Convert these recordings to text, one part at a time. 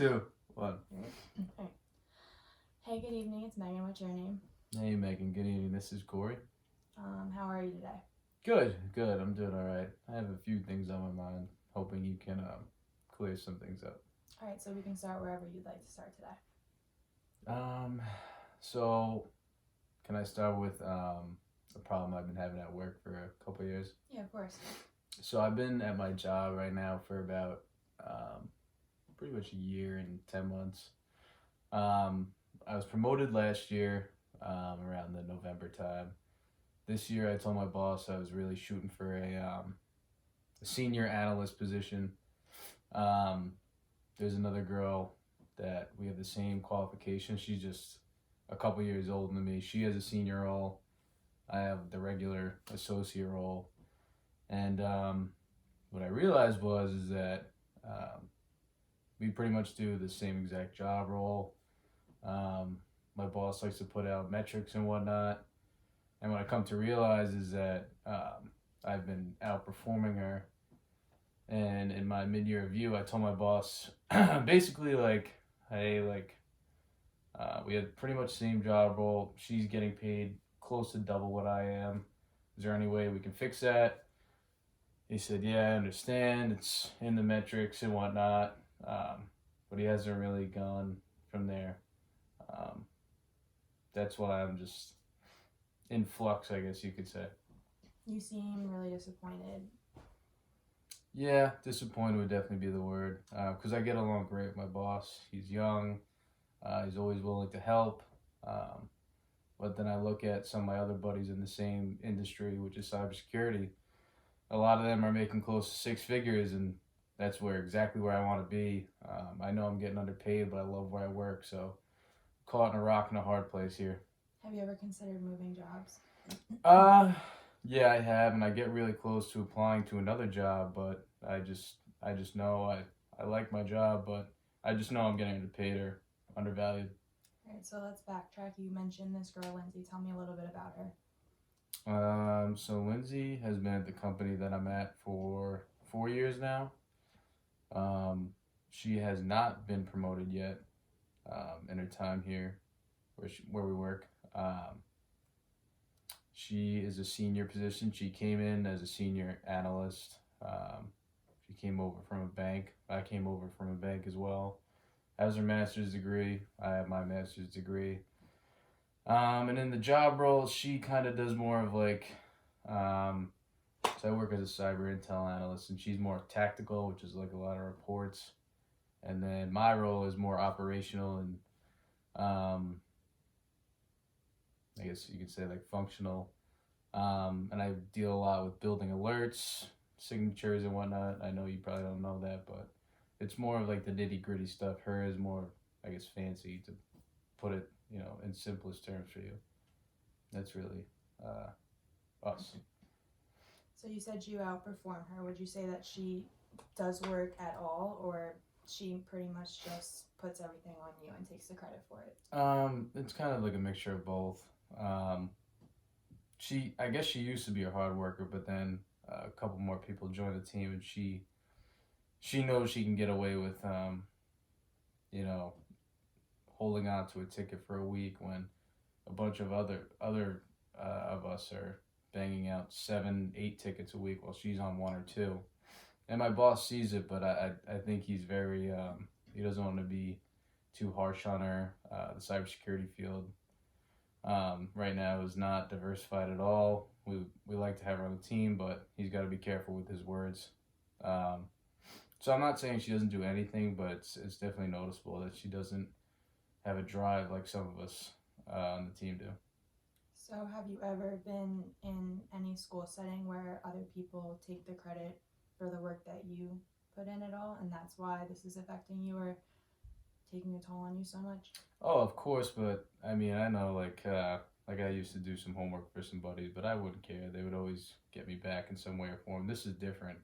Two, one. Alright. Hey, good evening. It's Megan. What's your name? Hey, Megan. Good evening. This is Corey. How are you today? Good. I'm doing all right. I have a few things on my mind. Hoping you can clear some things up. Alright, so we can start wherever you'd like to start today. So can I start with a problem I've been having at work for a couple of years? Yeah, of course. So I've been at my job right now for about pretty much a year and 10 months. I was promoted last year around the November time. This year, I told my boss I was really shooting for a senior analyst position. There's another girl that we have the same qualifications. She's just a couple years older than me. She has a senior role. I have the regular associate role. And what I realized is that we pretty much do the same exact job role. My boss likes to put out metrics and whatnot. And what I come to realize is that I've been outperforming her. And in my mid-year review, I told my boss basically hey, we had pretty much the same job role. She's getting paid close to double what I am. Is there any way we can fix that? He said, yeah, I understand. It's in the metrics and whatnot. But he hasn't really gone from there. That's why I'm just in flux, I guess you could say. You seem really disappointed. Yeah, disappointed would definitely be the word. Because I get along great with my boss. He's young. He's always willing to help. But then I look at some of my other buddies in the same industry, which is cybersecurity. A lot of them are making close to six figures, and that's exactly where I want to be. I know I'm getting underpaid, but I love where I work, so caught in a rock and a hard place here. Have you ever considered moving jobs? Yeah, I have, and I get really close to applying to another job, but I just know I like my job, but I just know I'm getting underpaid or undervalued. Alright, so let's backtrack. You mentioned this girl, Lindsay. Tell me a little bit about her. So Lindsay has been at the company that I'm at for 4 years now. She has not been promoted yet in her time here where we work. She is a senior position. She came in as a senior analyst. She came over from a bank. I came over from a bank as well. Has her master's degree. I have my master's degree. And in the job role, she kind of does more of so I work as a cyber intel analyst, and she's more tactical, which is like a lot of reports. And then my role is more operational and I guess you could say like functional. And I deal a lot with building alerts, signatures, and whatnot. I know you probably don't know that, but it's more of like the nitty gritty stuff. Her is more, I guess, fancy to put it, in simplest terms for you. That's really us. So you said you outperform her. Would you say that she does work at all, or she pretty much just puts everything on you and takes the credit for it? It's kind of like a mixture of both. I guess she used to be a hard worker, but then a couple more people joined the team, and she knows she can get away with, holding on to a ticket for a week when a bunch of other of us are banging out 7, 8 tickets a week while she's on one or two. And my boss sees it, but I think he's very he doesn't want to be too harsh on her. The cybersecurity field right now is not diversified at all. We like to have her on the team, but he's got to be careful with his words. So I'm not saying she doesn't do anything, but it's definitely noticeable that she doesn't have a drive like some of us on the team do. So have you ever been in any school setting where other people take the credit for the work that you put in at all, and that's why this is affecting you or taking a toll on you so much? Oh, of course, but I mean, I know like I used to do some homework for some buddies, but I wouldn't care. They would always get me back in some way or form. This is different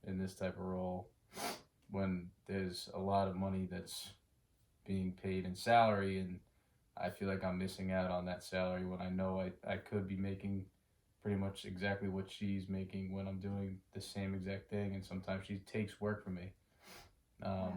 in this type of role when there's a lot of money that's being paid in salary, and I feel like I'm missing out on that salary when I know I could be making pretty much exactly what she's making when I'm doing the same exact thing, and sometimes she takes work from me. Yeah.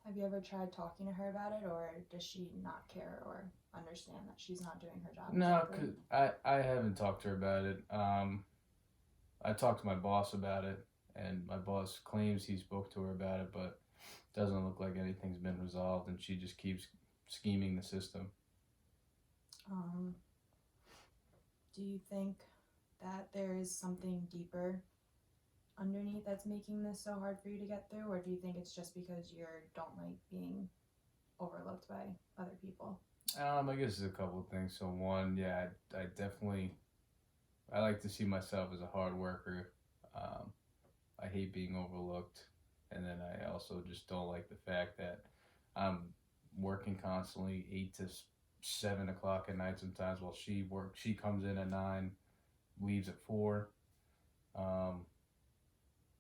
Have Have you ever tried talking to her about it, or does she not care or understand that she's not doing her job No, exactly? I haven't talked to her about it. I talked to my boss about it, and my boss claims he spoke to her about it, but doesn't look like anything's been resolved, and she just keeps scheming the system. Um, do you think that there is something deeper underneath that's making this so hard for you to get through, or do you think it's just because you don't like being overlooked by other people? I guess there's a couple of things. So one, yeah, I definitely I like to see myself as a hard worker. Um, I hate being overlooked, and then I also just don't like the fact that I'm working constantly 8 to 7 o'clock at night sometimes while she works. She comes in at 9, leaves at 4. Um,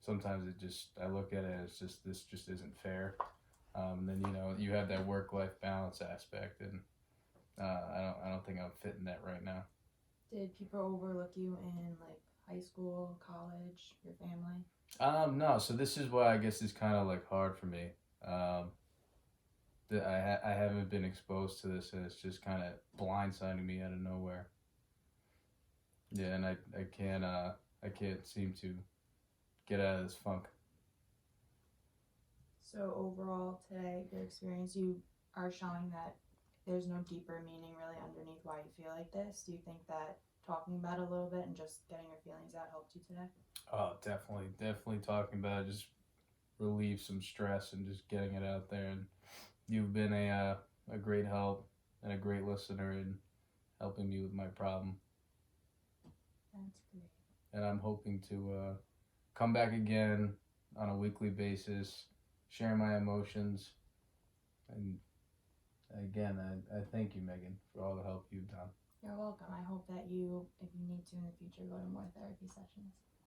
Sometimes it just I look at it as just this just isn't fair. Then you have that work life balance aspect, and I don't think I'm fitting that right now. Did people overlook you in like high school, college, your family? No, so this is why I guess it's kind of like hard for me. Um, I haven't been exposed to this, and it's just kind of blindsiding me out of nowhere. Yeah, and I can't seem to get out of this funk. So overall, today, your experience, you are showing that there's no deeper meaning really underneath why you feel like this. Do you think that talking about it a little bit and just getting your feelings out helped you today? Oh, definitely talking about it just relieve some stress and just getting it out there. And you've been a great help and a great listener in helping me with my problem. That's great. And I'm hoping to come back again on a weekly basis, share my emotions, and again, I thank you, Megan, for all the help you've done. You're welcome. I hope that you, if you need to in the future, go to more therapy sessions.